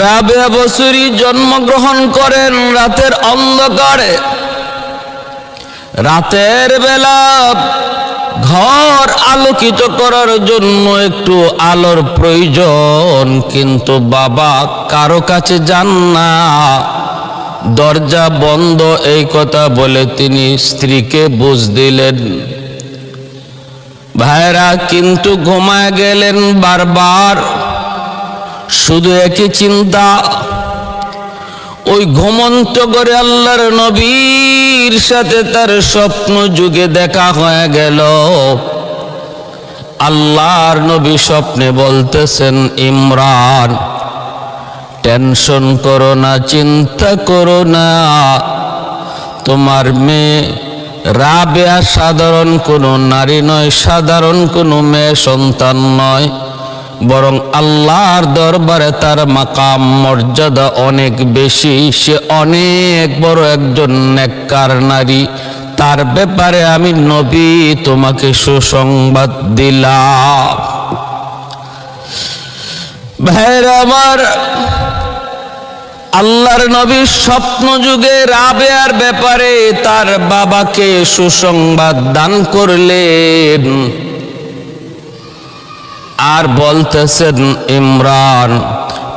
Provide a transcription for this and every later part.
রাবেয়া বসরি জন্মগ্রহণ করেন রাতের অন্ধকারে। রাতের বেলা ঘর আলোকিত করার জন্য একটু আলোর প্রয়োজন, কিন্তু বাবা কারো কাছে যান না, দরজা বন্ধ। এই কথা বলে তিনি স্ত্রীকে বুঝ দিলেন। ভাইরা কিন্তু ঘুমায় গেলেন বারবার, শুধু একই চিন্তা। ওই ঘুমন্ত করে আল্লাহর নবীর সাথে তার স্বপ্ন যুগে দেখা হয়ে গেল। আল্লাহর নবী স্বপ্নে বলতেছেন, ইমরান টেনশন করো না, চিন্তা করো না, তোমার মেয়ে রাবেয়া সাধারণ কোনো নারী নয়, সাধারণ কোনো মেয়ে সন্তান নয়, বরং আল্লাহর দরবারে তার মাকাম মর্যাদা অনেক বেশি। সে অনেক বড় একজন নেককার নারী। তার ব্যাপারে আমি নবী তোমাকে সুসংবাদ দিলাম। ভাইরা আমার, আল্লাহর নবীর স্বপ্ন যুগে রাবেয়ার ব্যাপারে তার বাবাকে সুসংবাদ দান করলেন। আর বলতেছেন, ইমরান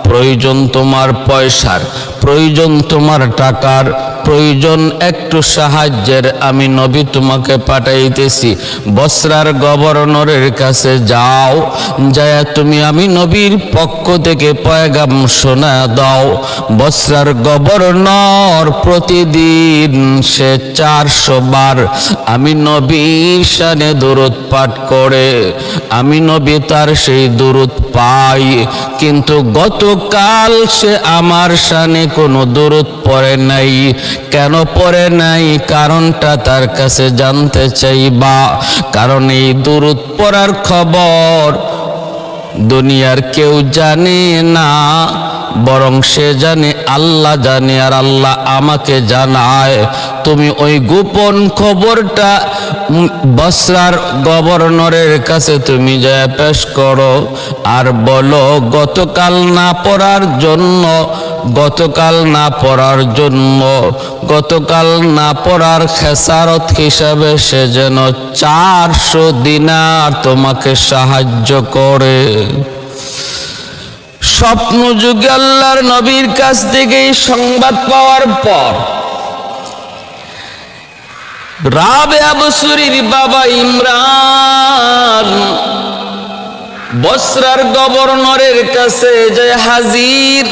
প্রয়োজন তোমার পয়সার, প্রয়োজন তোমার টাকার, প্রয়োজন একটু সাহায্যের, আমি নবী তোমাকে পাঠাইতেছি। বসরার গভর্নরের কাছে যাও, যায় তুমি আমি নবীর পক্ষ থেকে পয়গাম শোনা দাও। বসরার গভর্নর প্রতিদিন সে 400 বার আমি নবীর শানে দুরূদ পাঠ করে, আমি নবী তার সেই দুরূদ পাই। কিন্তু গতকাল সে আমার শানে কোনো দুরূদ পড়ে নাই। কেন পড়ে নাই? কারণটা তার কাছে জানতে চাইবা। কারণ এই দুরূদ পড়ার খবর দুনিয়ার কেউ জানে না, বরং সে জানে, আল্লাহ জানে, আর আল্লাহ আমাকে জানায়। তুমি ওই গোপন খবরটা বসরার গভর্নরের কাছে তুমি যায় পেশ করো, আর বলো গতকাল না পড়ার জন্য, গতকাল না পড়ার জন্য, গতকাল না পড়ার খেসারত হিসাবে সে যেন 400 দিনার তোমাকে সাহায্য করে। স্বপ্ন যুগে আল্লাহর নবীর কাছ থেকে সংবাদ পাওয়ার পর রাবেয়া বসরির বাবা ইমরান বসরার গভর্নরের কাছে যে হাজির।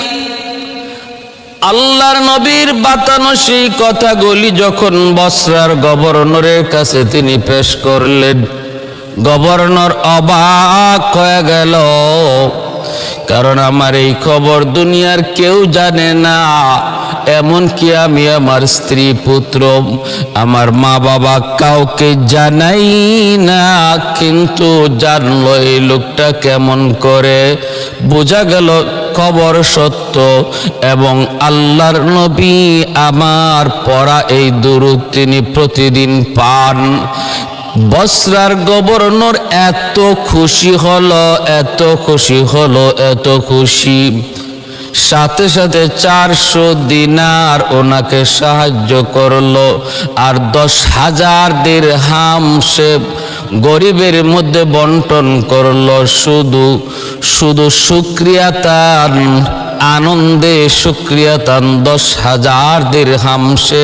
আল্লাহর নবীর বাতানো সেই কথাগুলি যখন বসরার গভর্নরের কাছে তিনি পেশ করলেন, গভর্নর অবাক হয়ে গেল। কারণ আমার এই খবর দুনিয়ার কেউ জানে না, এমনকি আমি আমার স্ত্রী পুত্র আমার মা বাবা কাউকে জানাই না। কিন্তু জানলো এই লোকটা কেমন করে? বোঝা গেল খবর সত্য, এবং আল্লাহর নবী আমার পড়া এই দুরূদ তিনি প্রতিদিন পান। বসরার গভর্নর এত খুশি হলো, এত খুশি হলো, এত খুশি, সাথে সাথে 400 দিনার ওনাকে সাহায্য করলো, আর 10,000 দিরহাম সে গরিবের মধ্যে বন্টন করলো। শুধু শুধু শুকরিয়া তার, আনন্দে শুকরিয়া তান 10,000 দিরহাম সে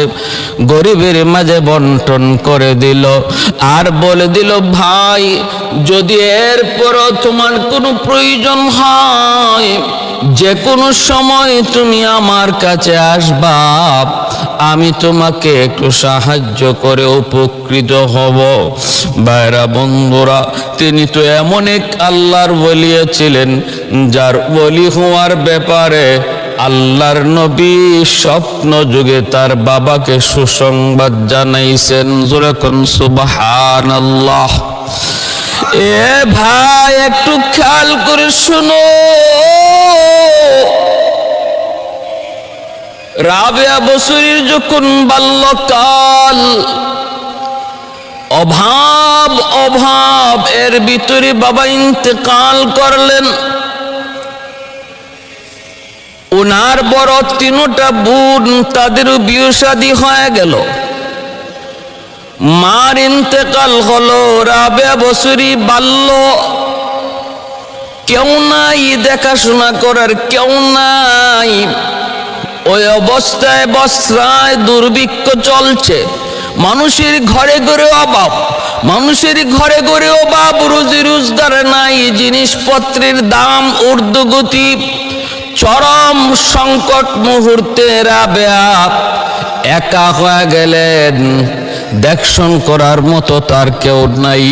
গরিবের মাঝে বন্টন করে দিল। আর বলে দিল, ভাই যদি এরপরও তোমার কোনো প্রয়োজন হয়, যে কোনো সময় তুমি আমার কাছে আসবা, আমি তোমাকে একটু সাহায্য করে উপকৃত হব। ভাইরা বন্ধুরা, তিনি তো এমন এক আল্লাহর ওলি ছিলেন যার ওলি হওয়ার ব্যাপারে আল্লাহর নবী স্বপ্ন যুগে তার বাবাকে সুসংবাদ জানাইছেন। যেরকম সুবহানাল্লাহ। এ ভাই একটু খেয়াল করে শুনো, রাবেয়া বসরির যখন বাল্যকাল, অভাব অভাব এর ভিতরে বাবা ইন্তেকাল করলেন। ওনার বড় তিনটা বোন, তাদেরও বিয়ে শাদী হয়ে গেল। মার ইন্তেকাল হলো, রাবেয়া বছরই বাল্য, কেউ নাই দেখাশোনা করার, কেউ নাই। ওই অবস্থায় বস্ত্রায় দুর্ভিক্ষ চলছে, মানুষের ঘরে ঘরে অভাব, মানুষের ঘরে ঘরে অভাব, রুজি রোজগার নাই, জিনিসপত্রের দাম ঊর্ধ্বগতি, চরম সংকট মুহূর্তে রাবেয়া একা হয়ে গেলেন। দেখশন করার মতো তার কেউ নাই।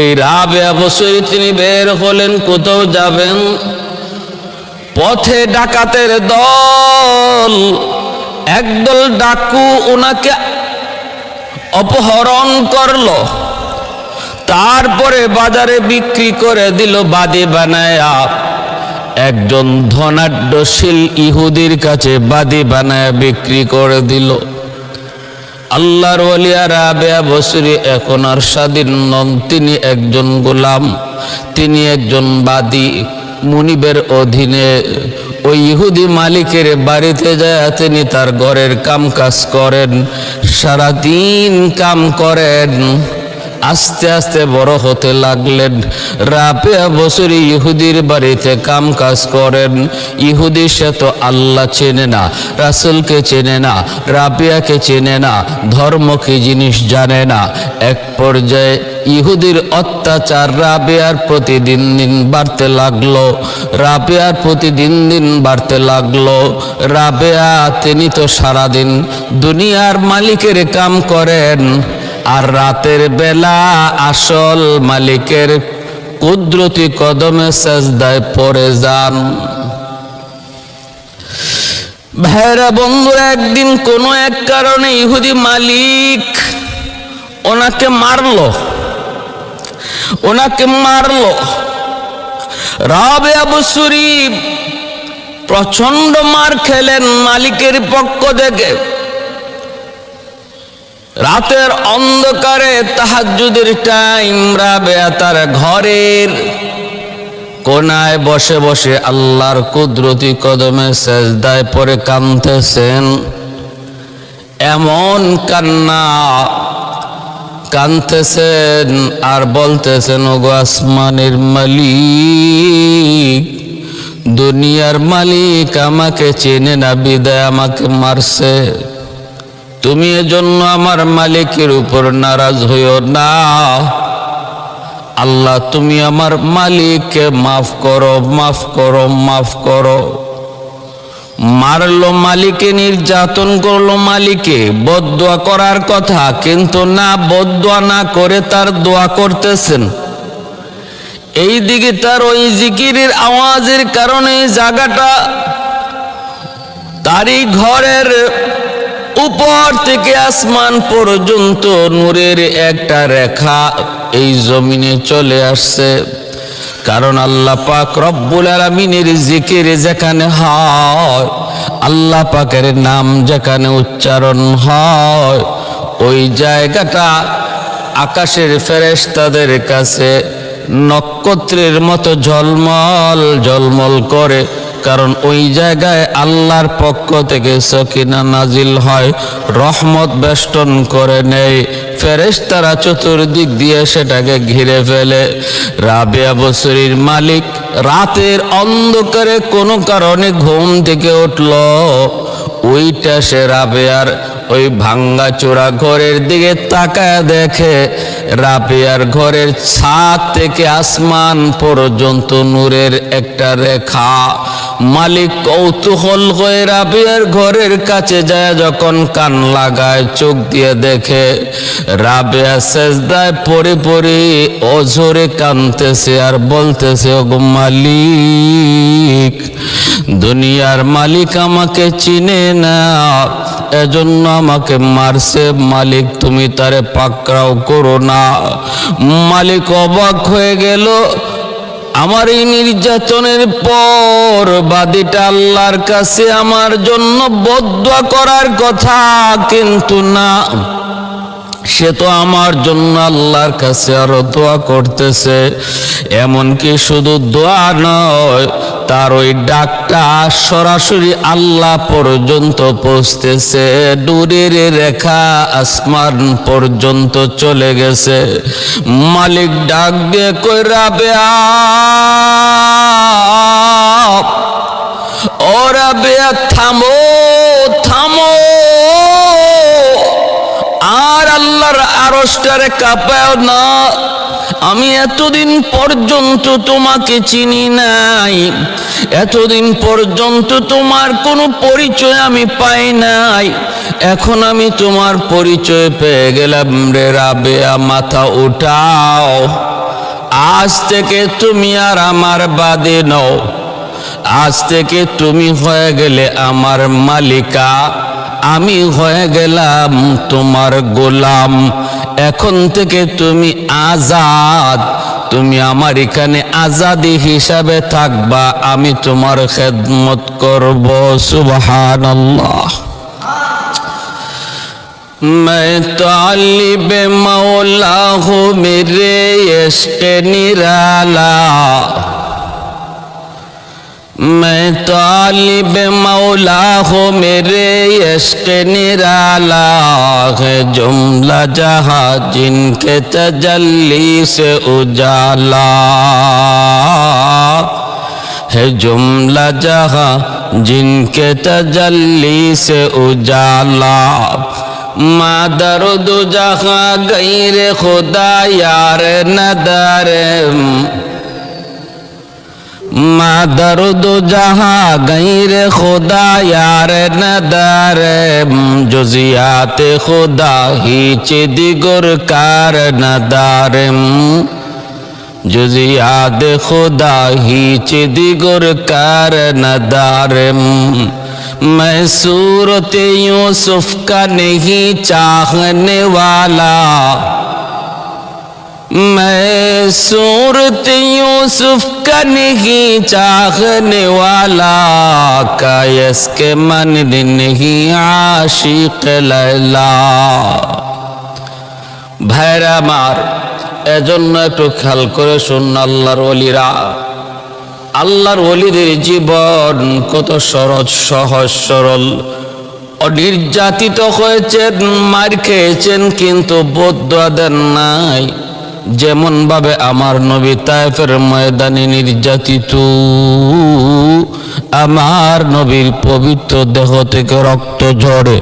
এই রাবেয়া বছরই তিনি বের হলেন, কোথাও যাবেন। পথে ডাকাতের দল, একদল ডাকু ওনাকে অপহরণ করলো, তারপরে বাজারে বিক্রি করে দিল বাদী বানায়া। একজন ধনাঢ্যশীল ইহুদির কাছে বাদী বানায়া বিক্রি করে দিল। আল্লাহর ওলিয়া রাবেয়া বছরী এখন আর স্বাধীন নন, তিনি একজন গোলাম, তিনি একজন বাদী। মুনিবের অধীনে ওই ইহুদি মালিকের বাড়িতে যায় তিনি তার ঘরের কাম কাজ করেন, সারাদিন কাম করেন। আস্তে আস্তে বড় হতে লাগলেন। রাবেয়া বছরী ইহুদির বাড়িতে কাম কাজ করেন। ইহুদি সে তো আল্লাহ চেনে না, রাসূলকে চেনে না, রাবেয়াকে চেনে না, ধর্ম কি জিনিস জানে না। এক পর্যায়ে ইহুদির অত্যাচার রাবেয়ার প্রতি দিন দিন বাড়তে লাগলো, রাবেয়ার প্রতি দিন দিন বাড়তে লাগলো। রাবেয়া তিনি তো সারাদিন দুনিয়ার মালিকের কাম করেন, আর রাতের বেলা আসল মালিকের কুদরতি কদমে সেজদায় পড়ে যান। ভাইরা বন্ধুরা, একদিন কোনো এক কারণে ইহুদি মালিক ওনাকে মারলো। রাবেয়া বছরী প্রচন্ড মার খেলেন মালিকের পক্ষ থেকে। রাতের অন্ধকারে তাহাজ্জুদের টাইম, রাবেয়া তার ঘরের কোনায় বসে বসে আল্লাহর কুদরতি কদমে সেজদায় পড়ে কাঁদতেছেন। এমন কান্না কাঁদতেছেন আর বলতেছেন, ওগো আসমানের মালিক, দুনিয়ার মালিক আমাকে চেনে না বিদায় আমাকে মারছে। তুমি এজন্য আমার মালিকের উপর নারাজ হইও না। আল্লাহ তুমি আমার মালিককে মাফ করো, মাফ করো, মাফ করো। মারলো মালিকে, নির্যাতন করলো মালিকে, বদদোয়া করার কথা, কিন্তু না, বদদোয়া না করে তার দোয়া করতেছেন। এই দিকে তার ওই জিকিরের আওয়াজের কারণে জায়গাটা, তারই ঘরের উপর থেকে আসমান পর্যন্ত নূরের একটা রেখা এই জমিনে চলে আসছে। কারণ আল্লাহ পাক রব্বুল আলামিনের জিকির যেখানে হয়, আল্লাহ পাকের নাম যেখানে উচ্চারণ হয়, ওই জায়গাটা আকাশের ফেরেশতাদের কাছে নক্ষত্রের মতো ঝলমল ঝলমল করে। কারণ ওই জায়গায় আল্লাহর পক্ষ থেকে সকিনা নাজিল হয়, রহমত বেষ্টন করে নেয়, ফেরেশতারা চতুর্দিক দিয়ে সেটাকে ঘিরে ফেলে। রাবেয়া বছরীর মালিক রাতের অন্ধকারে কোনো কারণে ঘুম থেকে উঠল। ওইটা সে রাবেয়ার ওই ভাঙ্গা চোরা ঘরের দিকে তাকায় দেখে রাবেয়ার ঘরের ছাদ থেকে আসমান পর্যন্ত নূরের একটা রেখা। মালিক কৌতূহল হয়ে রাবেয়ার ঘরের কাছে যায়, যখন কান লাগায় চোখ দিয়ে দেখে রাবেয়া সেজদায় পড়ে পড়ে অঝরে কাঁদতেছে আর বলতেছে, ওগো মালিক, দুনিয়ার মালিক আমাকে চিনে না, এজন্য আমাকে মারছে। মালিক তুমি তারে পাকড়াও করো না। মালিক অবাক হয়ে গেল। আমার এই নির্যাতনের পর বাদীটা আল্লাহর কাছে আমার জন্য বদদোয়া করার কথা, কিন্তু না, সে তো আমার জন্য আল্লাহর কাছে আরো দোয়া করতেছে। এমনকি শুধু দোয়া নয়, তার ওই ডাকটা সরাসরি আল্লাহ পর্যন্ত পৌঁছতেছে, নূরের রেখা আসমান পর্যন্ত চলে গেছে। মালিক ডাক দিয়ে কই রাবেয়া, ও রাবেয়া থামো থামো, আর আল্লাহর আরশটারে কাঁপাও না। আমি এতদিন পর্যন্ত তোমাকে চিনি নাই, এতদিন পর্যন্ত তোমার কোনো পরিচয় আমি পাই নাই, এখন আমি তোমার পরিচয় পেয়ে গেলাম রে রাবেয়া, মাথা উঠাও। আজ থেকে তুমি আর আমার বাদে নও, আজ থেকে তুমি হয়ে গেলে আমার মালিকা, আমি হয়ে গেলাম তোমার গোলাম। এখন থেকে তুমি আজাদ, তুমি আমার এখানে আজাদি হিসাবে থাকবা, আমি তোমার খেদমত করব। সুবহানাল্লাহ। मैं तालिब मौला हूँ मेरे इश्क़ निराला, मैं तालिब मौला हूँ मेरे इश्क़ निराला, है जुमला जहाँ जिनके तजल्ली से उजाला, है जुमला जहाँ जिनके तजल्ली से उजाला, मादर दो जहाँ गैर खुदा यार नदर, मादर दो जहाँ गैर खुदा यार नदर, जुजियात खुदा हिच दिगर कार नदर, जुजियात खुदा हिच दिगर कार नदर, मैं सूरत यूसुफ का नहीं चाहने वाला, मैं सूरत यूसुफ का नहीं चाहने वाला, का इसके मन नहीं आशिक लैला। ভাইরা আমার, এজন্য একটু খেয়াল করে শুন আল্লাহর ওলিরা, আল্লাহর ওলিদের জীবন কত সহজ সহজ সরল। নির্যাতিত হয়েছেন, মার খেয়েছেন, কিন্তু বদদুয়া দেন নাই। যেমন ভাবে আমার নবী তায়েফের ময়দানে নির্যাতিত, আমার নবীর পবিত্র দেহ থেকে রক্ত ঝরে,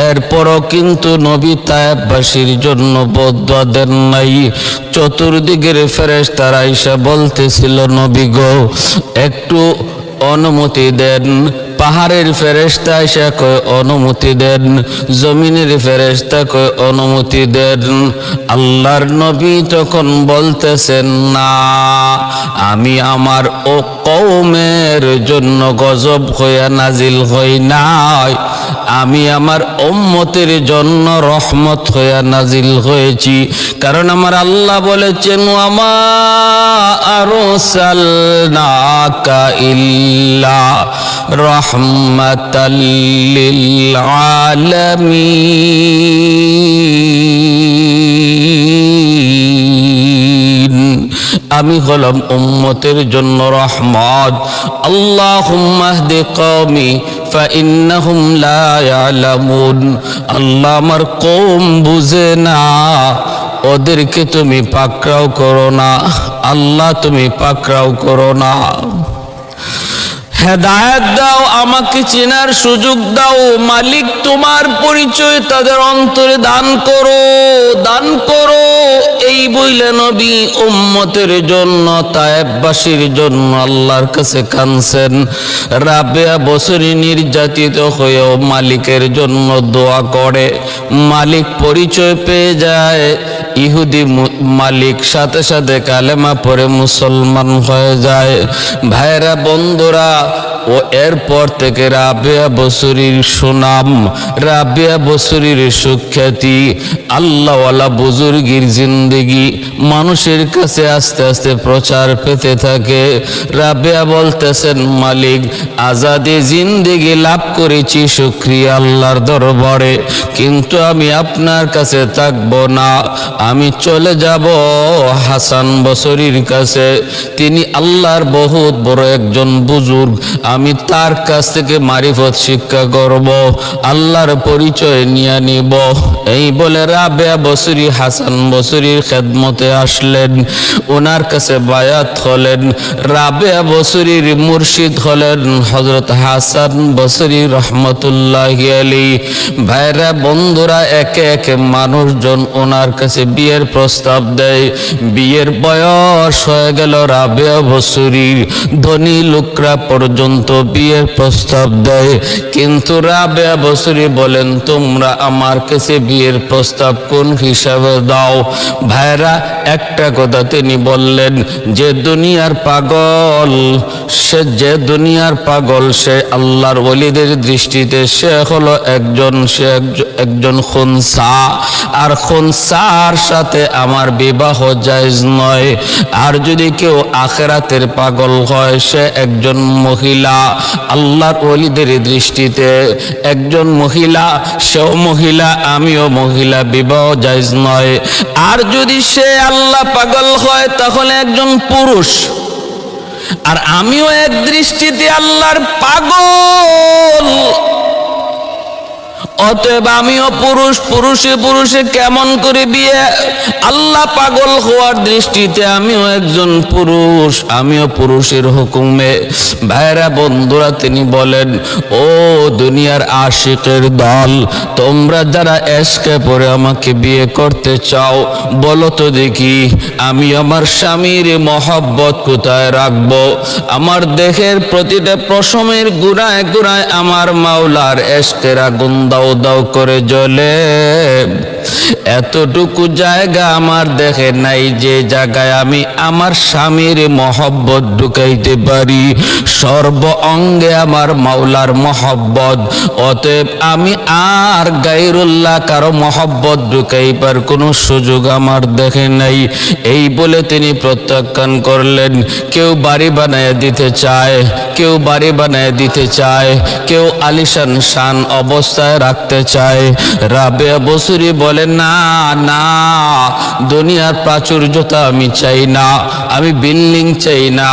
এরপরও কিন্তু নবী তায়েফবাসীর জন্য বদদুয়া দেন নাই। চতুর্দিকের ফেরেশতারা এসে বলতেছিল, নবী গো একটু অনুমতি দেন। পাহাড়ের ফেরেশতা এসে কয় অনুমতি দেন, জমিনের ফেরেশতা কয় অনুমতি দেন। আল্লাহর নবী তখন বলতেছেন, না, আমি আমার ও কওমের জন্য গজব হইয়া নাজিল হই নাই, আমি আমার উম্মতের জন্য রহমত হইয়া নাজিল হয়েছি। কারণ আমার আল্লাহ বলেছেন, ওয়ামা আরসালনাকা ইল্লা রাহমাতাল লিল আলামিন, আমি হলাম উম্মতের জন্য রহমত। আল্লাহুম্মা হদি কওমি ফাইন্নাহুম লা ইয়ালামুন, আল্লাহ আমার কওম বুঝে না, ওদেরকে তুমি পাকড়াও করো না, আল্লাহ তুমি পাকড়াও করো না। হেদায়েত দাও, আমাকে চেনার সুযোগ দাও, মালিক তোমার পরিচয় তাদের অন্তরে দান করো, দান করো। এই বইলে নবী উম্মতের জন্য, তায়েফবাসীর জন্য আল্লাহর কাছে কাঁদছেন। রাবেয়া বছরে নির্যাতিত হয়েও মালিকের জন্য দোয়া করে, মালিক পরিচয় পেয়ে যায়। ইহুদি মালিক সাথে সাথে কালেমা পড়ে মুসলমান হয়ে যায়। ভাইরা বন্ধুরা, ও এরপর থেকে রাবেয়া বসরির সুনাম, রাবেয়া বসরির সুখ্যাতি, আল্লাহওয়ালা বুজুর্গির জিন্দেগি মানুষের কাছে আস্তে আস্তে প্রচার পেতে থাকে। রাবেয়া বলতেছেন, মালিক আজাদে জিন্দেগি লাভ করেছি শুকরিয়া আল্লাহর দরবারে, কিন্তু আমি আপনার কাছে থাকবো না, আমি চলে যাব হাসান বসরির কাছে। তিনি আল্লাহর বহুত বড় একজন বুজুর্গ, আমি তার কাছ থেকে মারিফত শিক্ষা করব, আল্লাহর পরিচয় নিয়ে নিব। এই বলে রাবেয়া বসরি হাসান বসরির খেদমতে আসলেন, ওনার কাছে বায়াত হলেন। রাবেয়া বসরির মুর্শিদ হলেন হযরত হাসান বসরি রহমতুল্লাহি আলাইহি। ভাইরা বন্ধুরা, একে একে মানুষজন ওনার কাছে বিয়ের প্রস্তাব দেয়। বিয়ের বয়স হয়ে গেল রাবেয়া বসরির, ধনী লোকরা পর্যন্ত বিয়ের প্রস্তাব দেয়, কিন্তু রাবেয়া বসরি বলেন, তোমরা আমার কাছে বিয়ের প্রস্তাব কোন হিসাবে দাও? ভাইরা, একটা কথা তিনি বললেন, যে দুনিয়ার পাগল সে আল্লাহর ওলিদের দৃষ্টিতে সে হলো একজন খুনসা, আর খুনসার সাথে আমার বিবাহ জায়েজ নয়। আর যদি কেউ আখিরাতের পাগল হয়, সে একজন মহিলা, আল্লাহর ওলিদের দৃষ্টিতে একজন মহিলা, সেও মহিলা আমিও মহিলা, বিবাহ জায়েজ নয়। আর যদি সে আল্লাহ পাগল হয়, তাহলে একজন পুরুষ, আর আমিও এক দৃষ্টিতে আল্লাহর পাগল, অতএব আমিও পুরুষ, পুরুষে কেমন করে বিয়ে? আল্লাহ পাগল হওয়ার দৃষ্টিতে আমিও একজন পুরুষ, আমিও পুরুষের হুকুমে। ভাইরা বন্ধুরা, তিনি বলেন, ও দুনিয়ার আশিকের দল, তোমরা যারা এশকে পরে আমাকে বিয়ে করতে চাও, বলো তো দেখি আমি আমার স্বামীর মহব্বত কোথায় রাখবো? আমার দেহের প্রতিটা পশমের গুড়ায় গুড়ায় আমার মাওলার এশকের আগুন দাও দাও করে জ্বলে। এতটুকু জায়গা আমার দেখে নাই যে জায়গায় আমি আমার স্বামীর মহব্বত ঢুকাইতে পারি, সর্ব অঙ্গে আমার মাওলার মহব্বত। অতএব আমি আর গায়রুল্লাহ কারো মহব্বত ঢুকাইবার কোনো সুযোগ আমার দেখে নাই। এই বলে তিনি প্রত্যাখ্যান করলেন। কেউ বাড়ি বানায় দিতে চায়, কেউ বাড়ি বানায় দিতে চায়, কেউ আলিশান শান অবস্থায় রাখতে চায়। রাবেয়া বসরি বলে, না না, দুনিয়ার প্রাচুর্যতা আমি চাই না, আমি বিল্ডিং চাই না,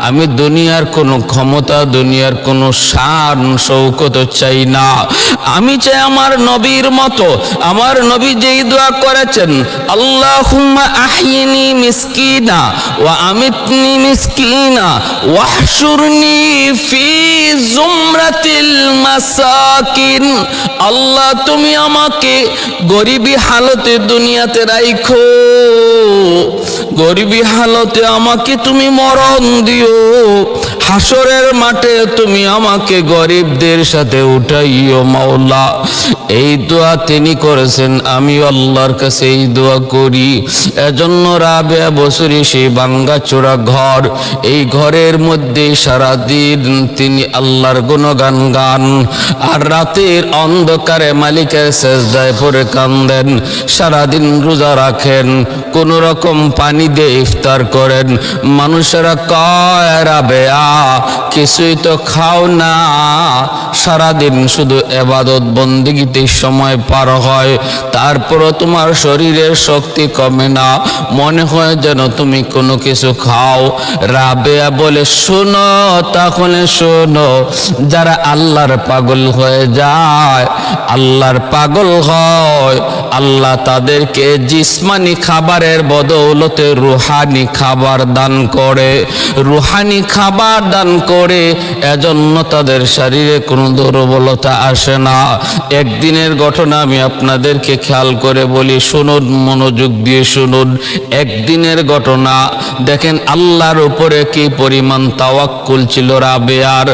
আমি দুনিয়ার কোনো ক্ষমতা, দুনিয়ার কোনো শান শৌকত চাই না। আমি চাই আমার নবীর মতো। আমার নবী যেই দোয়া করেছেন, আল্লাহুম্মা আহিনি মিসকিনা ওয়া আমিতনি মিসকিনা ওয়াহশুরনি ফি জুমরাতিল মাসাকিন। আল্লাহ, তুমি আমাকে গরিবী হালতে দুনিয়াতে রাখো, গরিবী হালতে আমাকে তুমি মরণ দিও, হাসরের মাঠে তুমি আমাকে গরিবদের সাথে উঠাইও মাওলা। এই দোয়া তিনি করেছেন, আমি আল্লাহর কাছে এই দোয়া করি। এজন্য রাবেয়া বসরি সেই ভাঙ্গাচোরা ঘর, এই ঘরের মধ্যে সারাদিন তিনি আল্লাহর গুণগান গান, আর রাতের অন্ধকারে মালিকের সেজদায় পড়ে কান্দেন। সারাদিন রোজা রাখেন, কোন রকম পানি দিয়ে ইফতার করেন। মানুষেরা কয়, রাবেয়া কিছুই তো খাও না, সারাদিন শুধু ইবাদত বন্দেগীতে সময় পার হয়, তারপরও তোমার শরীরের শক্তি কমে না, মনে হয় যেন তুমি কোনো কিছু খাও। রাবেয়া বলে, শোনো, তাহলে শোনো, যারা আল্লাহর পাগল হয়ে যায়, আল্লাহর পাগল হয়, আল্লাহ তাদেরকে জিসমানি খাবারের বদৌলতে রুহানি খাবার দান করে, রুহানি খাবার দান করে। এজন্য তাদের শরীরে কোনো দুর্বলতা আসে না। একদিনের ঘটনা আমি আপনাদেরকে খেয়াল করে বলি, শুনুন, মনোযোগ দিয়ে শুনুন। একদিনের ঘটনা দেখেন আল্লাহর উপরে কি পরিমাণ তাওয়াক্কুল ছিল রাবেয়ার।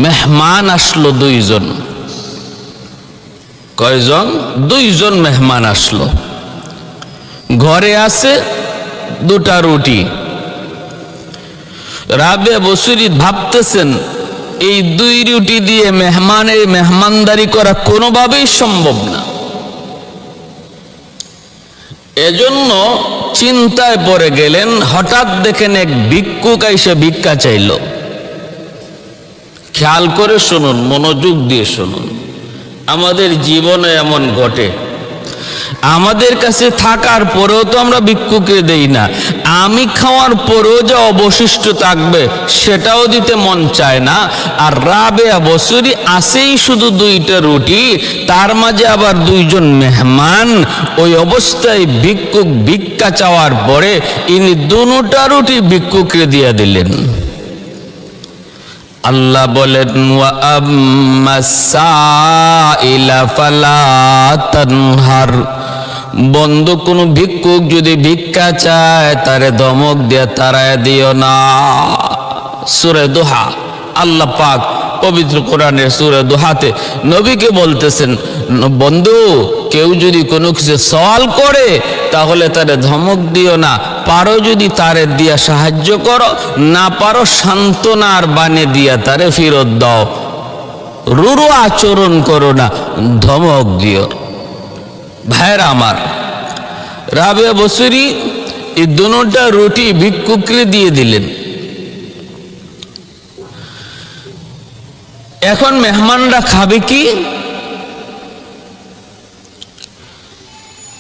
মেহমান আসলো দুইজন। কয়জন? দুইজন মেহমান আসলো। ঘরে আছে দুটা রুটি। রাবেয়া বসরি ভাবতেছেন এই 2 রুটি দিয়ে মেহমানদারি করা কোনোভাবেই সম্ভব না। এজন্য চিন্তায় পড়ে গেলেন। হঠাৎ দেখেন এক ভিক্ষুক এসে ভিক্ষা চাইল। খেয়াল করে শুনুন, মনোযোগ দিয়ে শুনুন, আমাদের জীবনে এমন ঘটে। আমাদের কাছে থাকার পরেও তো আমরা ভিক্ষুকে দেই না, আমি খাওয়ার পরেও যে অবশিষ্ট থাকবে সেটাও দিতে মন চায় না। আর রাবেয়া বসরি আসেই শুধু 2টা রুটি, তার মাঝে আবার 2 জন মেহমান। ওই অবস্থায় ভিক্ষুক ভিক্ষা চাওয়ার পরে ইনি 2টা রুটি ভিক্ষুকে দিয়ে দিলেন। আল্লাহ বলেন ওয়া আম্মাস সাইলা ফালা তানহার, বন্ধু কোন ভিক্ষুক যদি ভিক্ষা চায় তারে ধমক দিয়ে তাড়ায় দিও না। সূরা দোহা, আল্লাহ পাক পবিত্র কোরআনের সূরা দোহাতে নবীকে বলতেছেন, বন্ধু কেউ যদি কোনো কিছু সওয়াল করে তাহলে তারে ধমক দিও না, পারো যদি তারে দিয়া সাহায্য করো, না পারো সান্ত্বনার বাণী দিয়া তারে ফেরত দাও। রুরু আচরণ করো না, ধমক দিও। ভাইরা আমার, রাবেয়া বসরি এই 2টা রুটি ভিক্ষুককে দিয়ে দিলেন। এখন মেহমানরা খাবে কি?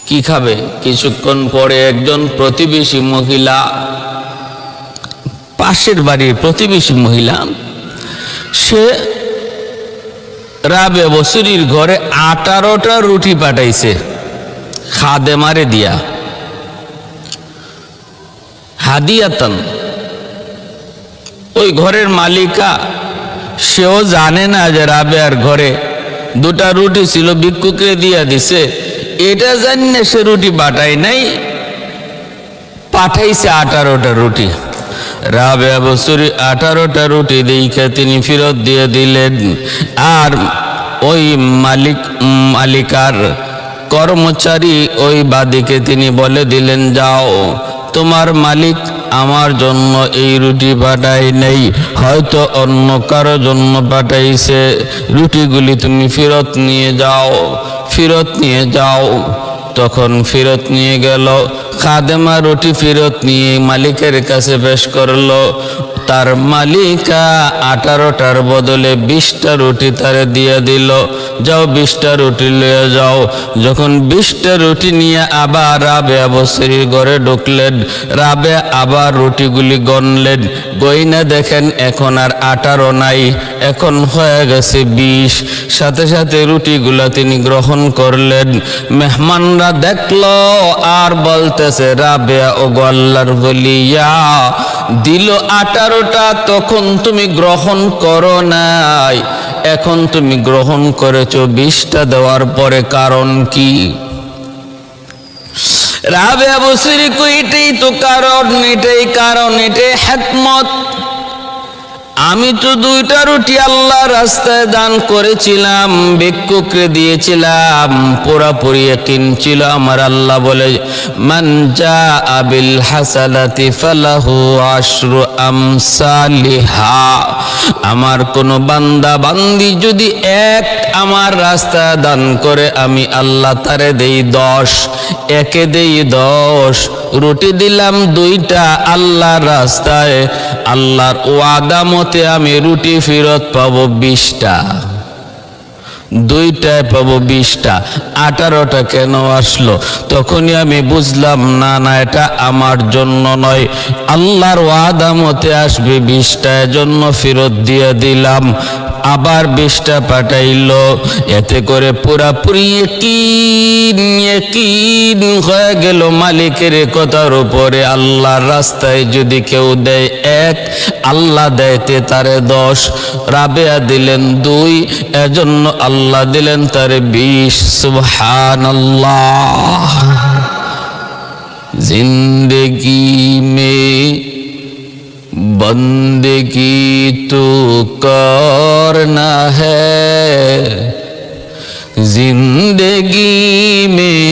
কি খাবে? কিছুক্ষণ পরে একজন প্রতিবেশী মহিলা, পাশের বাড়ির প্রতিবেশী মহিলা, সে রাবেয়া বসরির ঘরে 18টা রুটি পাঠাইছে খাদেমারে দিয়া, হাদিয়াতান। ওই ঘরের মালিকা সেও জানে না যে রাবেয়ার ঘরে 2টা রুটি ছিল, ভিক্ষুকে দিয়া দিছে। এটা জানে সে রুটি পাঠায় নাই, পাঠাইছে 18টা রুটি। রাবেয়া বসরি 18টা রুটি দেখে তিনি ফেরত দিয়ে দিলেন। আর ওই মালিকার কর্মচারী ওই বাদীকে তিনি বলে দিলেন, যাও, তোমার মালিক আমার জন্য এই রুটি পাঠায় নেই, হয়তো অন্য কারো জন্য পাঠাইছে, রুটিগুলি তুমি ফেরত নিয়ে যাও, ফেরত নিয়ে যাও। তখন ফেরত নিয়ে গেল। খাদেমা রুটি ফেরত নিয়ে মালিকের কাছে পেশ করলো। তার মালিকা 18টার বদলে 20টা রুটি তারে দিয়ে দিল, যাও 20টা রুটি নিয়ে যাও। যখন 20টা রুটি নিয়ে আবার রাবেয়া বসরির ঘরে ঢুকলেন, রাবেয়া আবার রুটিগুলি গণলেন, গইনা দেখেন এখন আর 18 নাই, এখন হয়ে গেছে 20। সাথে সাথে রুটিগুলা তিনি গ্রহণ করলেন। মেহমানরা দেখলো আর বলতেছে, রাবেয়া ও আল্লাহর বলিয়া দিল 18টা, তখন তুমি গ্রহণ করো নাই, এখন তুমি গ্রহণ করেছো 20টা দেওয়ার পরে, কারণ কি? রাবেয়া বসরি কই, এটাই তো কারণ, এটাই কারণ, এটাই হিকমত। আমি তো 2টা রুটি আল্লাহর রাস্তায় দান করেছিলাম, ভিক্ষুককে দিয়েছিলাম, পুরাপুরি ইয়াকিন ছিল আমার। আল্লাহ বলে, মান জাআ বিল হাসানাতি ফালাহু আশরু আমসালিহা, আমার কোন বান্দা বান্দি যদি এক আমার রাস্তায় দান করে, আমি আল্লাহ তারে দেই 10, একে দেই 10। রুটি দিলাম 2টা আল্লাহর রাস্তায়, আল্লাহর ওয়াদা মতে আমি রুটি ফেরত পাবো 20টা, 2টায় পাবো 20টা, 18টা কেন আসলো? তখনই আমি বুঝলাম, না না, এটা আমার জন্য নয়, আল্লাহর ওয়াদা মতে আসবে 20টা, এজন্য ফেরত দিয়ে দিলাম। আবার 20টা পাঠাইলো। এতে করে পুরাপুরি ইয়াকিন হয়ে গেল মালিকের কথার উপরে। আল্লাহর রাস্তায় যদি কেউ দেয় 1, আল্লাহ দেয়তে তারে 10। রাবেয়া দিলেন 2, এজন্য আল্লাহ দিলেন তারে 20। সুবহানাল্লাহ। जिंदगी में बंदगी तो करना है, जिंदगी में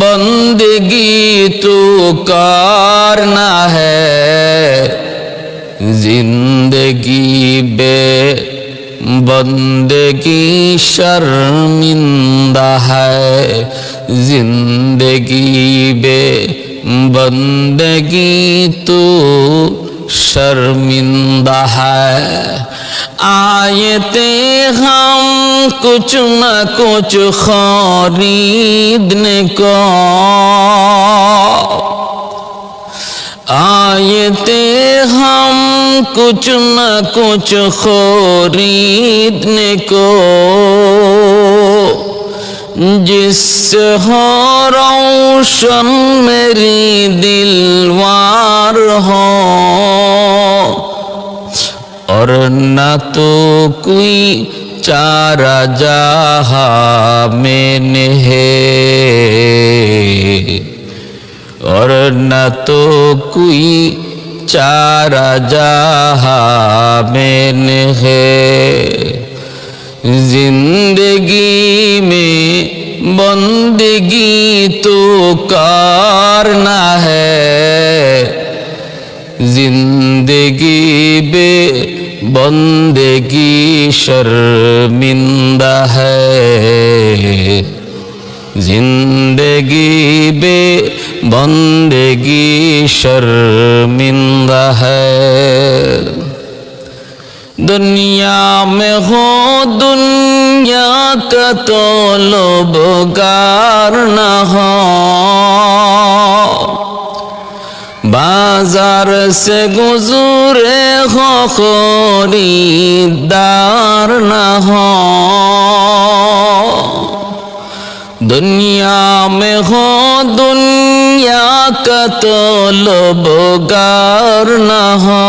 बंदगी तो करना है, जिंदगी बे बंदगी शर्मिंदा है, जिंदगी बे बंदगी तू शर्मिंदा है। आए थे हम कुछ न कुछ खरीदने को, आए थे हम कुछ न कुछ खरीदने को, जिससे हो रोशन मेरी दिलवार हो, और न तो कोई चारा जहाँ में है, और न तो कोई चारा जहाँ में है। जिंदगी में बंदगी तो करना है, जिंदगी बे बंदगी शर्मिंदा है, जिंदगी बे बंदगी शर्मिंदा है। दुनिया में हो दुनिया का तो लोभगार न हो, बाजार से गुजरे हो खरीदार न हो। दुनिया में हो दुनिया का तो लोभगार न हो,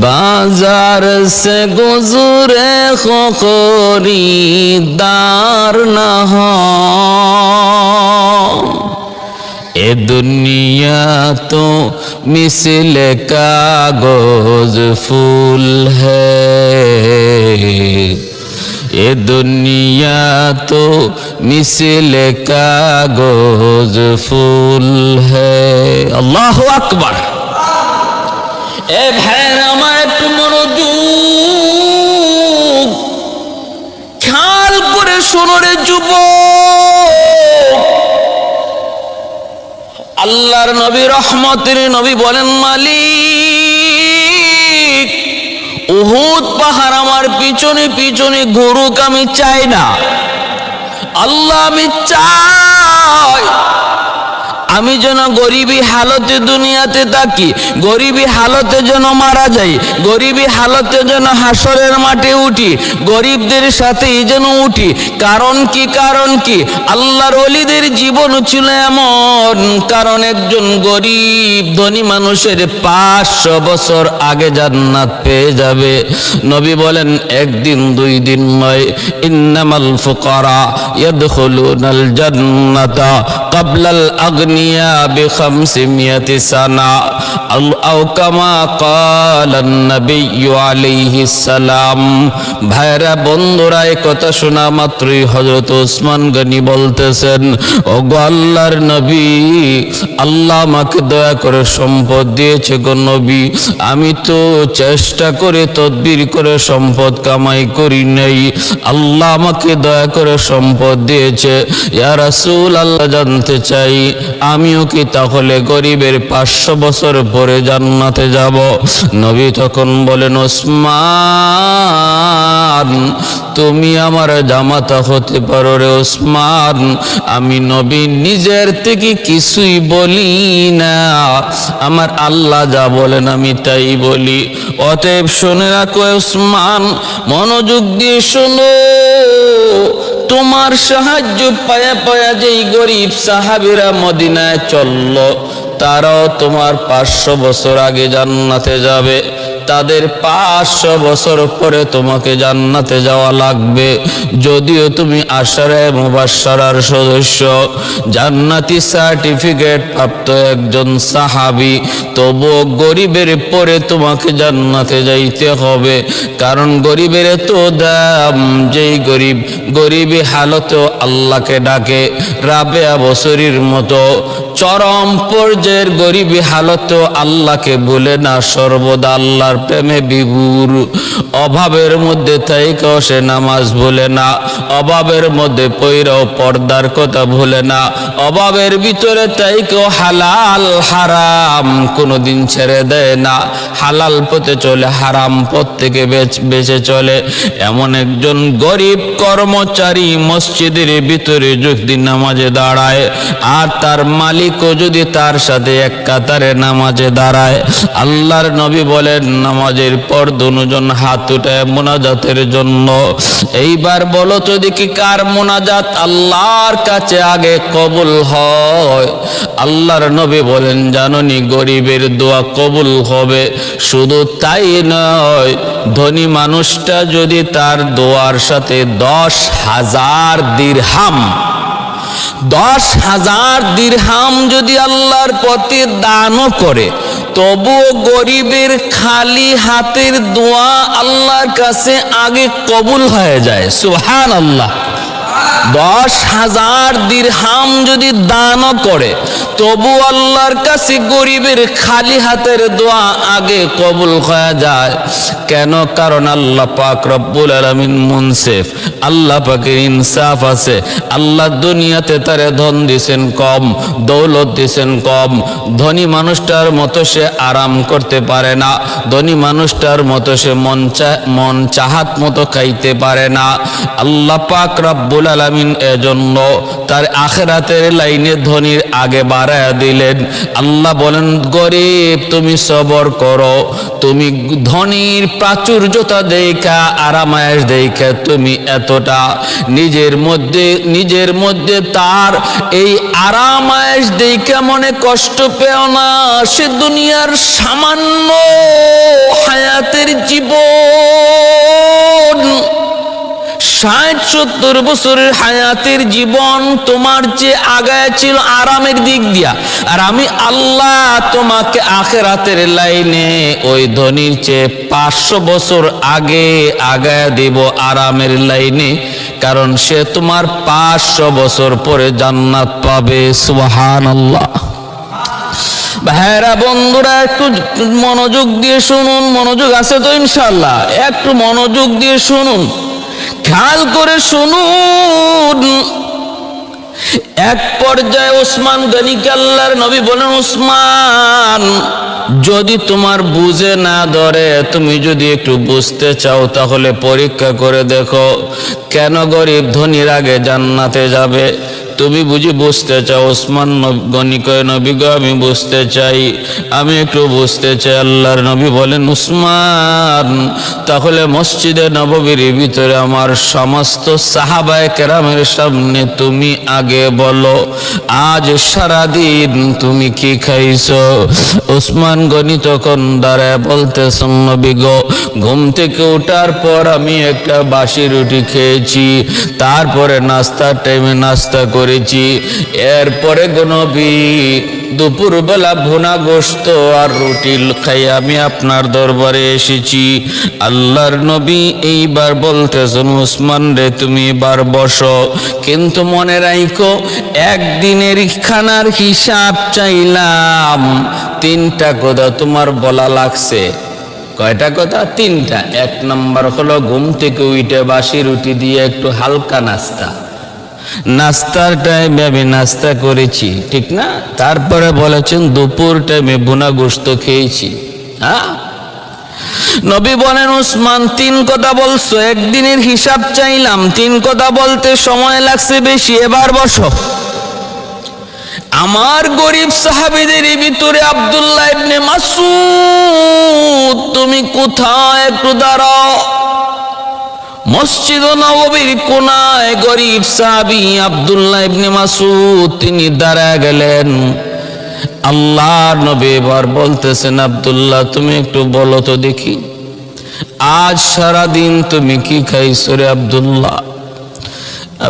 बाजार से गुजरे हो खरीदार न हो। ए दुनिया तो मिसल कागज फूल है, ये दुनिया तो मिसल कागज फूल है। अल्लाहु আকবার। এ ভাইয়ের আমার একটু মনোযোগ খেয়াল করে শোনো রে যুবক। আল্লাহর নবী রহমতের নবী বলেন, মালিক উহুদ পাহাড় আমার পিছনে পিছনে ঘুরুক, আমি চাই না। আল্লাহ আমি চাই আমি যেন গরিবী হালতে দুনিয়াতে থাকি, গরিবী হালতে যেন মারা যাই, গরিবী হালতে যেন হাসরের মাঠে উঠি, গরিবদের সাথেই যেন উঠি। কারণ কি? কারণ কি? আল্লাহর ওলিদের জীবন ছিল এমন, কারণ একজন গরিব ধনী মানুষের 500 বছর আগে জান্নাত পেয়ে যাবে। নবী বলেন একদিন দুই দিন নয়, ইন্নামাল ফুকারা ইয়াদখুলুনাল জান্নাতা ক্বাবলাল আগনি ب500 سنة أو كما قال النبي عليه السلام। ভাইরা বন্ধুরা, এই কথা শোনা মাত্রই হযরত ওসমান গনি বলতেছেন, ও গো আল্লাহর নবী, আল্লাহ আমাকে দয়া করে সম্পদ দিয়েছে গো নবী, আমি তো চেষ্টা করে তদবির করে সম্পদ কামাই করি নাই, আল্লাহ আমাকে দয়া করে সম্পদ দিয়েছে। ইয়া রাসূল, আল্লাহ জানতে চাই আমিও কি তাহলে গরিবের 500 বছর পরে জান্নাতে যাব? নবী তখন বলেন, ওসমান তুমি আমার জামাতা হতে পারো রে ওসমান, আমি নবী নিজের থেকে কিছুই বলি না, আমার আল্লাহ যা বলেন আমি তাই বলি। অতএব শুনে রাখো ওসমান, মনোযোগ দিয়ে শোনো, তোমার সাহায্য পায়া পায়া যেই গরিব সাহাবীরা মদিনায় চলল, তারাও তোমার 500 বছর আগে জান্নাতে যাবে, তাদের 500 বছর পরে তোমাকে জান্নাতে যাওয়া লাগবে। যদিও তুমি আশারায়ে মুবাশশারার সদস্য, জান্নাতি সার্টিফিকেট প্রাপ্ত একজন সাহাবী, তবুও গরিবের পরে তোমাকে জান্নাতে যাইতে হবে। কারণ গরিবের তো দাম, যেই গরিব গরিবী হালতেও আল্লাহকে ডাকে। রাবেয়া বসরির মতো চরম পর্যায়ের গরিবী হালত আল্লাহকে ভুলে না, সর্বদা আল্লাহর প্রেমে বিভোর। অভাবের মধ্যে থাইকাও সে নামাজ ভুলে না, অভাবের মধ্যে পইরাও পর্দার কথা ভুলে না, অভাবের ভিতরে থাইকাও হালাল হারাম কোনোদিন ছেড়ে দেয় না, হালাল পথে চলে, হারাম পথ থেকে বেঁচে চলে। এমন একজন গরিব কর্মচারী মসজিদের ভিতরে যদি নামাজে দাঁড়ায় আর তার মালিকও যদি তার সাথে এক কাতারে নামাজে দাঁড়ায়, আল্লাহর নবী বলেন নামাজের পর দুজন হাত উঠায় মোনাজাতের জন্য। এইবার বলো তো দেখি কার মোনাজাত আল্লাহর কাছে আগে কবুল হয়? আল্লাহর নবী বলেন জাননি গরিবের দোয়া কবুল হবে। শুধু তাই নয়, ধনী মানুষটা যদি তার দোয়ার সাথে 10,000 দিরহাম 10,000 দিরহাম যদি আল্লাহর পথে দানও করে, তবুও গরিবের খালি হাতের দোয়া আল্লাহর কাছে আগে কবুল হয়ে যায়। সুবহানাল্লাহ। 10,000 দিরহাম যদি দানও করে, তবু আল্লাহর কাছে গরিবের খালি হাতের দোয়া আগে কবুল হয়ে যায়। কেন? কারণ আল্লাহ পাক রব্বুল আলামিন মুনসিফ, আল্লাহ পাকের ইনসাফ আছে। আল্লাহ দুনিয়াতে তারে ধন দিছেন কম, দৌলত দিছেন কম। ধনী মানুষটার মতো সে আরাম করতে পারে না, ধনী মানুষটার মতো সে মন চাহাত মতো খাইতে পারে না। আল্লাহ পাক রব্বুল আলামিন এজন্য তার আখিরাতের লাইনে ধনীর আগে বাড়ায়া দিলেন। আল্লাহ বলেন গরিব তুমি সবর করো, তুমি ধনীর প্রাচুর্যতা দেখা, আরামায়েশ দেখা তুমি এতটা নিজের মধ্যে তার এই আরামায়েশ দেখা মনে কষ্ট পেও না। সে দুনিয়ার সামান্য হায়াতের জীবন, 60-70 বছরের হায়াতের জীবন তোমার যে আগায় ছিল আরামের দিক দিয়া, আর আমি আল্লাহ তোমাকে আখিরাতের লাইনে ওই ধনীর চেয়ে 500 বছর আগে আগায় দিব আরামের লাইনে, কারণ সে তোমার 500 বছর পরে জান্নাত পাবে। সুবহানাল্লাহ। ভাইরা বন্ধুরা একটু মনোযোগ দিয়ে শুনুন, মনোযোগ আছে তো ইনশাআল্লাহ? একটু মনোযোগ দিয়ে শুনুন, খেয়াল করে শুনুন। এক পর্যায়ে ওসমান গনিকে আল্লাহর নবী বলেন, ওসমান যদি তোমার বুঝে না ধরে, তুমি যদি একটু বুঝতে চাও তাহলে পরীক্ষা করে দেখো কেন গরিব ধনীর আগে জান্নাতে যাবে। তুমি বুঝি বুঝতে চাও? ওসমান গনি কয় নবী গো আমি বুঝতে চাই, আমি একটু বুঝতে চাই। আল্লাহর নবী বলেন উসমান তাহলে মসজিদে নববীর ভিতরে আমার সমস্ত সাহাবায়ে কেরামের সামনে তুমি আগে বলো আজ সারাদিন তুমি কি খাইছো? ওসমান গনি তখন দাঁড়ায় বলতেছেন নবী গো ঘুম থেকে ওঠার পর আমি একটা বাসি রুটি খেয়েছি, তারপরে নাস্তার টাইমে নাস্তা করেছি, এরপরে গো নবী দুপুরবেলা ভুনা গোশত আর রুটি খাই আমি আপনার দরবারে এসেছি। আল্লাহর নবী এইবার বলতেছেন উসমান রে তুমি এবার বসো, কিন্তু মনে রাখো একদিনের খানার হিসাব চাইলাম। 3টা কথা তোমার বলা লাগছে। কয়টা কথা? 3টা। 1 নম্বর হলো ঘুম থেকে উঠে বাসি রুটি দিয়ে একটু হালকা নাস্তার টাইমে আমি নাস্তা করেছি, ঠিক না? তারপরে বলেছেন দুপুর টাইমে ভুনা গোশত খেয়েছি। হ্যাঁ, নবী বলেন উসমান 3 কথা বলছো, একদিনের হিসাব চাইলাম, 3 কথা বলতে সময় লাগছে বেশি, এবার বসো। আমার গরিব সাহাবীদের ভিতরে আব্দুল্লাহ ইবনে মাসউদ তুমি কোথায়? একটু দাঁড়াও। মসজিদ নববীর কোনায় গরিব সাহাবী আব্দুল্লাহ ইবনে মাসউদ তিনি দাঁড়ায় গেলেন। আল্লাহর নবী এবার বলতেছেন আব্দুল্লাহ তুমি একটু বলো তো দেখি আজ সারা দিন তুমি কি খাইছো রে আব্দুল্লাহ?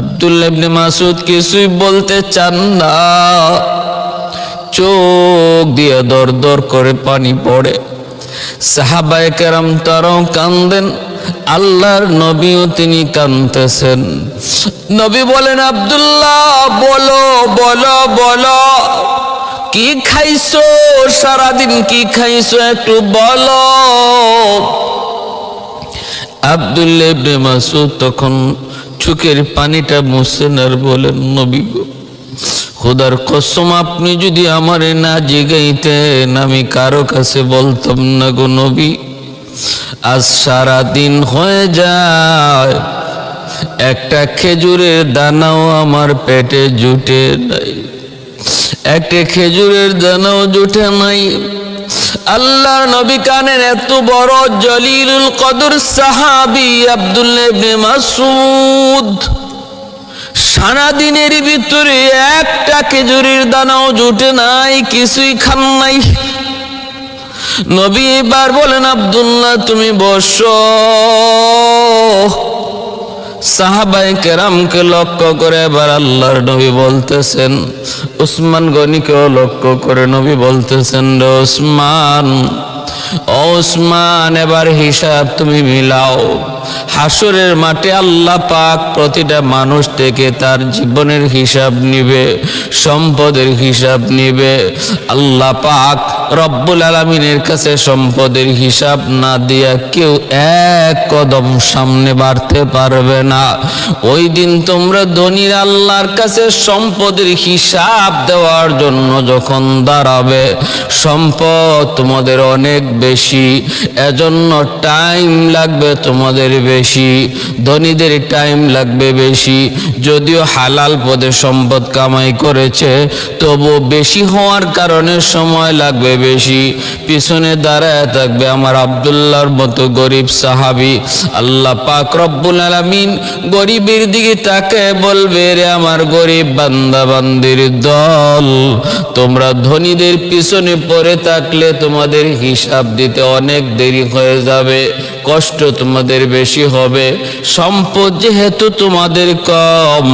আব্দুল্লাহ ইবনে মাসউদ কিছুই বলতে চান না, চোখ দিয়ে দর দর করে পানি পড়ে। সাহাবায়ে কেরাম তারাও কান্দেন, আল্লাহর নবীও তিনি কাঁদতেছেন। নবী বলেন, আব্দুল্লাহ বলো বলো বলো, কি খাইছো সারাদিন, কি খাইছো একটু বলো। আব্দুল্লাহ ইবনে মাসউদ তখন চোখের পানিটা মুছেন আর বলেন, নবী গো, খোদার কসম আপনি যদি আমারে না জিগাইতেন আমি কারো কাছে বলতাম না গো নবী। আজ সারাদিন হয়ে যায়, একটা খেজুরের দানাও আমার পেটে জুটে নাই, একটা খেজুরের দানাও জুটে নাই। আল্লাহর নবী কানের এত বড় জলিলুল কদর সাহাবী আব্দুল্লাহ ইবনে মাসউদ সারাদিনের ভিতরে একটা খেজুরের দানাও জুটে নাই, কিছুই খান নাই। নবী এবার বলেন, আব্দুল্লাহ তুমি বসো। সাহাবায়ে কেরামকে লক্ষ্য করে এবার আল্লাহর নবী বলতেছেন, উসমান গনিকেও লক্ষ্য করে নবী বলতেছেন, রে উসমান, ও উসমান, এবার হিসাব তুমি মিলাও। হাসরের মাঠে আল্লাহ পাক প্রতিটা মানুষ থেকে তার জীবনের হিসাব নিবে, সম্পদের হিসাব নিবে। আল্লাহ পাক রব্বুল আলামিনের কাছে সম্পদের হিসাব না দিয়া কেউ এক কদম সামনে বাড়তে পারবে না। ওই দিন তোমরা ধনীর আল্লাহর কাছে সম্পদের হিসাব দেওয়ার জন্য যখন দাঁড়াবে, সম্পদ তোমাদের অনেক বেশি, এজন্য টাইম লাগবে তোমাদের বেশি, ধনীদের টাইম লাগবে বেশি। যদিও হালাল পথে সম্পদ কামাই করেছে, তবু বেশি হওয়ার কারণে সময় লাগবে বেশি। পিছনে দাঁড়ায় থাকবে আমার আব্দুল্লাহর মতো গরিব সাহাবী। আল্লাহ পাক রব্বুল আলামিন গরিবের দিকে তাকায় বলবে, রে আমার গরিব বান্দা বান্দির দল, তোমরা ধনীদের পিছনে পড়ে থাকলে তোমাদের হিসাব দিতে অনেক দেরি হয়ে যাবে, কষ্ট তোমাদের বেশি হবে। সম্পদ যেহেতু তোমাদের কম,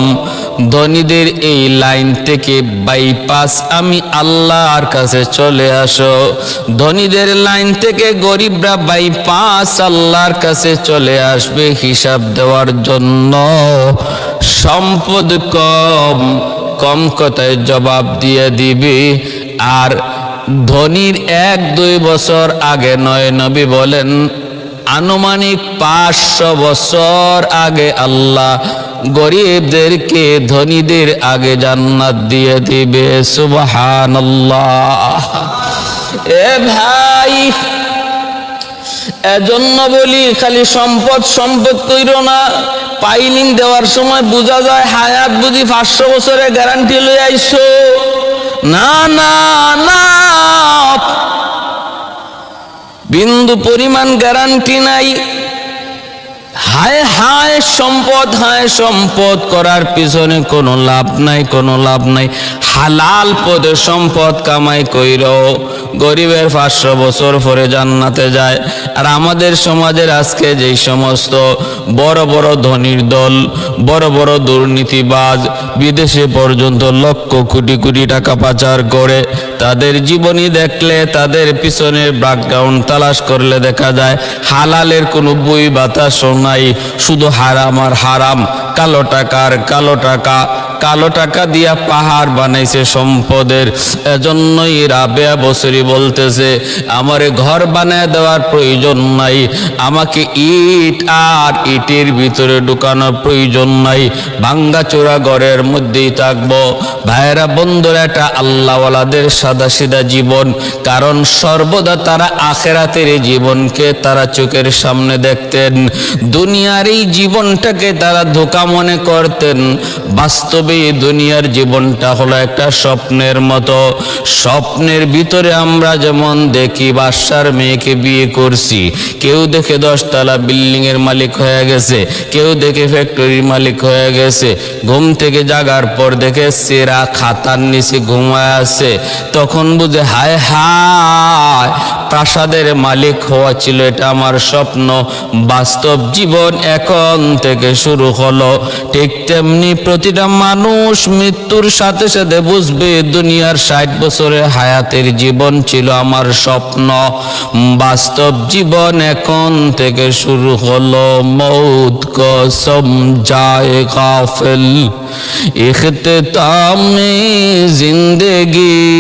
ধনীদের এই লাইন থেকে বাইপাস আমি আল্লাহর কাছে চলে আসো। ধনীদের লাইন থেকে গরিবরা বাইপাস আল্লাহর কাছে চলে আসবে হিসাব দেওয়ার জন্য। সম্পদ কম, কম কথায় জবাব দিয়ে দিবে। আর ধনীর 1-2 বছর আগে নয়, নবী বলেন আনুমানিক 500 বছর আগে আল্লাহ গরিবদেরকে ধনীদের আগে জান্নাত দিয়ে দিবে। সুবহানাল্লাহ। এ ভাই, এজন্য বলি খালি সম্পদ সম্পদ কইরো না। পাইলিং দেওয়ার সময় বোঝা যায় হায়াত বুঝি 500 বছরের গ্যারান্টি লই আইছো। না না না, বিন্দু পরিমাণ গ্যারান্টি নাই। হায় হায় সম্পদ, হায় সম্পদ করার পিছনে কোনো লাভ নাই, কোনো লাভ নাই। হালাল পথে সম্পদ কামাই কইরো, গরিবের 500 বছর পরে জান্নাতে যায়। আর আমাদের সমাজের আজকে যেই সমস্ত বড় বড় ধনীর দল, বড় বড় দুর্নীতিবাজ, বিদেশে পর্যন্ত লক্ষ কোটি কোটি টাকা পাচার করে, তাদের জীবনী দেখলে, তাদের পিছনের ব্যাকগ্রাউন্ড তালাশ করলে দেখা যায় হালালের কোনো বই বাতাসও নাই, শুধু হারাম আর হারাম। কালো টাকার কালো টাকা, কালো টাকা দিয়া পাহাড় বানাইছে সম্পদের। এজন্যই রাবেয়া বসরি বলতেছে, আমারে ঘর বানায় দেওয়ার প্রয়োজন নাই, আমাকে ইট আর ইটের ভিতরে ঢুকানোর প্রয়োজন নাই, ভাঙ্গা চোরা ঘরের মধ্যেই থাকবো। ভাইয়েরা বন্ধুরা, এটা আল্লাহওয়ালাদের সাদা সিধা জীবন। কারণ সর্বদা তারা আখেরাতের এই জীবনকে তারা চোখের সামনে দেখতেন, দুনিয়ার এই জীবনটাকে তারা ধোঁকা মনে করতেন। বাস্তবে দুনিয়ার জীবনটা হলো একটা স্বপ্নের মতো। স্বপ্নের ভিতরে আমরা যেমন দেখি বাদশার মেয়েকে বিয়ে করছি, কেউ দেখে 10 তলা বিল্ডিং এর মালিক হয়ে গেছে, কেউ দেখে ফ্যাক্টরির মালিক হয়ে গেছে। ঘুম থেকে জাগার পর দেখে সেরা খাতার নিচে ঘুমায় আছে, তখন বুঝে হায় হায় প্রাসাদের মালিক হওয়া ছিল এটা আমার স্বপ্ন, বাস্তব জীবন এখন থেকে শুরু হলো। ঠিক তেমনি প্রতিটা মানুষ মৃত্যুর সাথে সাথে বুঝবে দুনিয়ার 60 বছরের হায়াতের জীবন ছিল আমার স্বপ্ন, বাস্তব জীবন এখন থেকে শুরু হলো। মৌত কো সমঝায়ে গাফিল ইখতিতামে জিंदगी,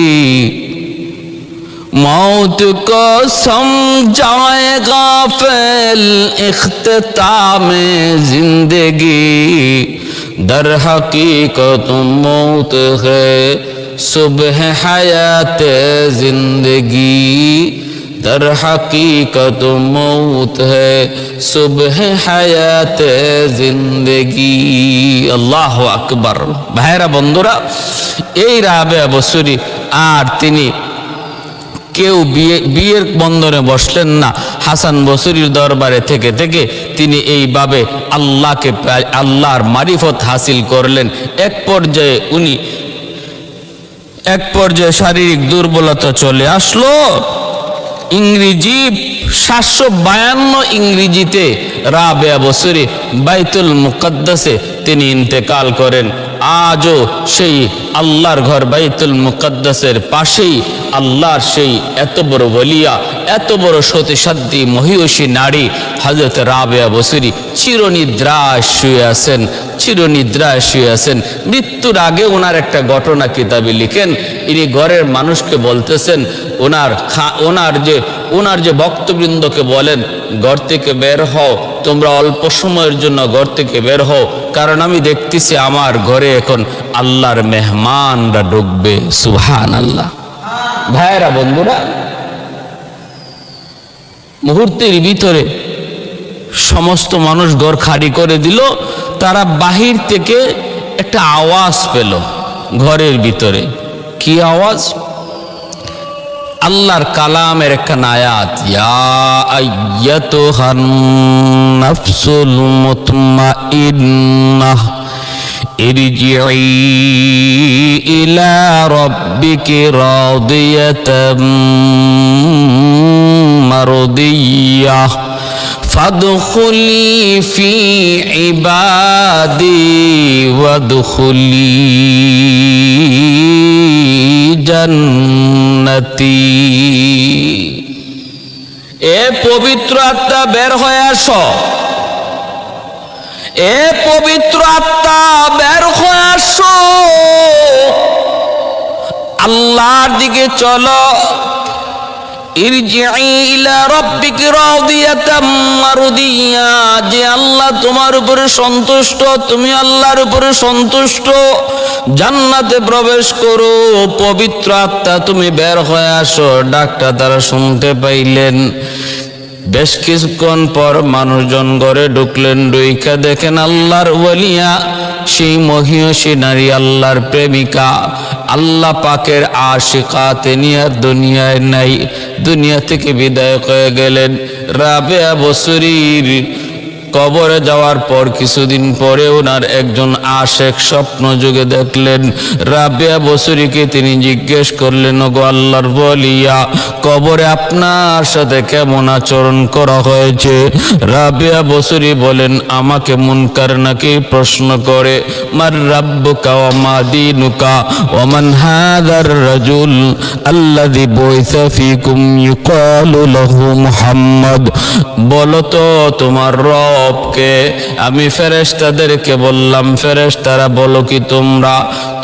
मौत को समझाए गाफिल इख्तिताम जिंदगी, दर हकीकत मौत है सुबह हयात जिंदगी, दर हकीकत मौत है सुबह हयात जिंदगी। अल्लाह আকবার। ভাইরা বন্ধুরা, এই রাবেয়া বসরি আর তিনি কেউ বিয়ের বন্ধনে বসলেন না। হাসান বসরির দরবারে থেকে থেকে তিনি এইভাবে আল্লাহর মারিফত হাসিল করলেন। এক পর্যায়ে শারীরিক দুর্বলতা চলে আসলো। ইংরেজি 752 ইংরেজিতে রাবেয়া বসরি বাইতুল মুকদ্দাসে তিনি ইন্তেকাল করেন। আজও সেই আল্লাহর ঘর বাইতুল মুকদ্দাসের পাশেই আল্লাহর সেই এত বড় ওলিয়া, এত বড় সতীসাধ্বী মহিষী নারী হযরত রাবেয়া বসরি চিরনিদ্রায় শুয়ে আছেন, চিরনিদ্রায় শুয়ে আছেন। মৃত্যুর আগে ওনার একটা ঘটনা কিতাবে লিখেন। ইনি ঘরের মানুষকে বলতেছেন, ওনার যে ভক্তবৃন্দকে বলেন, ঘর থেকে বের হও, তোমরা অল্প সময়ের জন্য ঘর থেকে বের হও, কারণ আমি দেখতেছি আমার ঘরে এখন আল্লাহর মেহমানরা ঢুকবে। সুবহানাল্লাহ। ভাইরা বন্ধুরা, মুহূর্তের ভিতরে সমস্ত মানুষ ঘর খালি করে দিল। তারা বাহির থেকে একটা আওয়াজ পেল ঘরের ভিতরে। কি আওয়াজ? আল্লাহর কালামের একটা আয়াত, ইয়া আইয়াতুহান নাফসুল মুতমাইন্নাহ ইরজিই ইলা রাব্বিকি রাদিয়াতাম মারদিয়াহ ফাদখুলি ফি ইবাদি ওয়াদখুলি জান্নাতি। এ পবিত্র আত্মা বের হয়ে আসো, এ পবিত্র আত্মা বের হয়ে আসো, আল্লাহর দিকে চলো। ইরজিই ইলা রাব্বিকি রাদিয়াতাম মারদিয়া, যে আল্লাহ তোমার উপরে সন্তুষ্ট, তুমি আল্লাহর উপরে সন্তুষ্ট, জান্নাতে প্রবেশ করো। পবিত্র আত্মা তুমি বের হয়ে আসো। ডাকটা তারা শুনতে পাইলেন। বেশ কিছুক্ষণ পর মানুষজন ঘরে ঢুকলেন। ঢুইকা দেখেন আল্লাহর ওলিয়া, সেই মহিষী নারী, আল্লাহর প্রেমিকা, আল্লাহ পাকের আশিকা, তিনি আর দুনিয়ায় নাই, দুনিয়া থেকে বিদায় হয়ে গেলেন। রাবেয়া বসরির কবরে যাওয়ার পর কিছুদিন পরে ওনার একজন আশেক স্বপ্ন যুগে দেখলেন। রাবেয়া বসরিকে তিনি জিজ্ঞেস করলেন, ওগো আল্লাহর ওলিয়া, কবরে আপনার সাথে কেমন আচরণ করা হয়েছে? রাবেয়া বসরি বলেন, আমাকে মুনকার নাকির প্রশ্ন করে, মার রাব্বুকা ওয়া মা দীনুকা ওয়া মান হাযার রাজুল আল্লাযী বুইসা ফীকুম ইউকালু লাহু মুহাম্মদ। বলো তো তোমার রবকে। আমি ফেরেশতাদেরকে বললাম, ফেরেশতারা বলো কি তোমরা?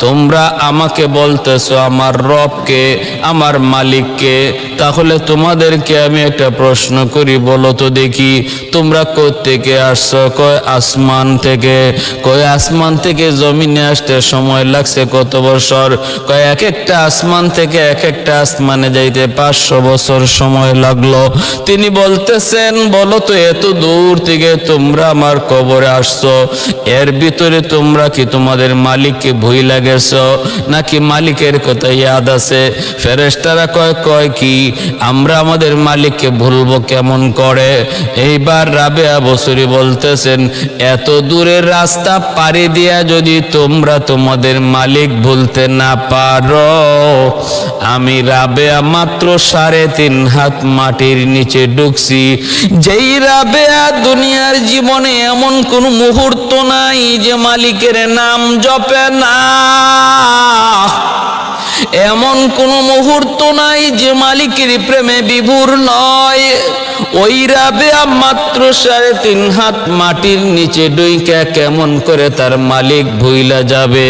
তোমরা আমাকে বলতেছো আমার রবকে, আমার মালিককে। তাহলে তোমাদেরকে আমি একটা প্রশ্ন করি, বলো তো দেখি তোমরা কোত্থেকে আসছো? কয় আসমান থেকে। কয় আসমান থেকে জমিনে আসতে সময় লাগছে কত বছর? কয় এক একটা আসমান থেকে এক একটা আসমানে যাইতে 500 বছর সময় লাগলো। তিনি বলতেছেন, বলো তো এত দূর থেকে তোমরা আমার কবরে আসছো, এর ভিতরে তোমরা কি তোমাদের মালিককে ভুইলা গেছো নাকি মালিকের কথা ইয়াদ আছে? ফেরেশতারা কয় কি আমরা আমাদের মালিককে ভুলবো কেমন করে? এইবার রাবেয়া বসরি বলতেছেন, এত দূরের রাস্তা পাড়ি দিয়া যদি তোমরা তোমাদের মালিক ভুলতে না পারো, আমি রাবেয়া মাত্র 3.5 হাত মাটির নিচে ঢুকছি। যেই রাবেয়া দুনিয়ার জীবনে এমন কোন মুহূর্ত নাই যে মালিকের নাম জপে না, এমন কোন মুহূর্ত নাই যে মালিকের প্রেমে বিভোর নয়। ওই রাবেয়া মাত্র 3.5 হাত মাটির নিচে ডুইকা কেমন করে তার মালিক ভুইলা যাবে?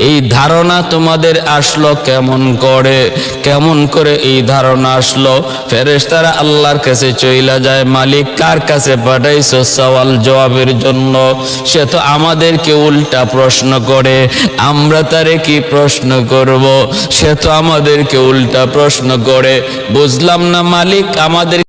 এই ধারণা তোমাদের আসলো কেমন করে? কেমন করে এই ধারণা আসলো? ফেরেশতারা আল্লাহর কাছে চইলা যায়, মালিক কার কাছে পাঠাইছো সওয়াল জবাবের জন্য? সে তো আমাদেরকে উল্টা প্রশ্ন করে, আমরা তারে কি প্রশ্ন করব? সে তো আমাদেরকে উল্টা প্রশ্ন করে। বুঝলাম না মালিক আমাদের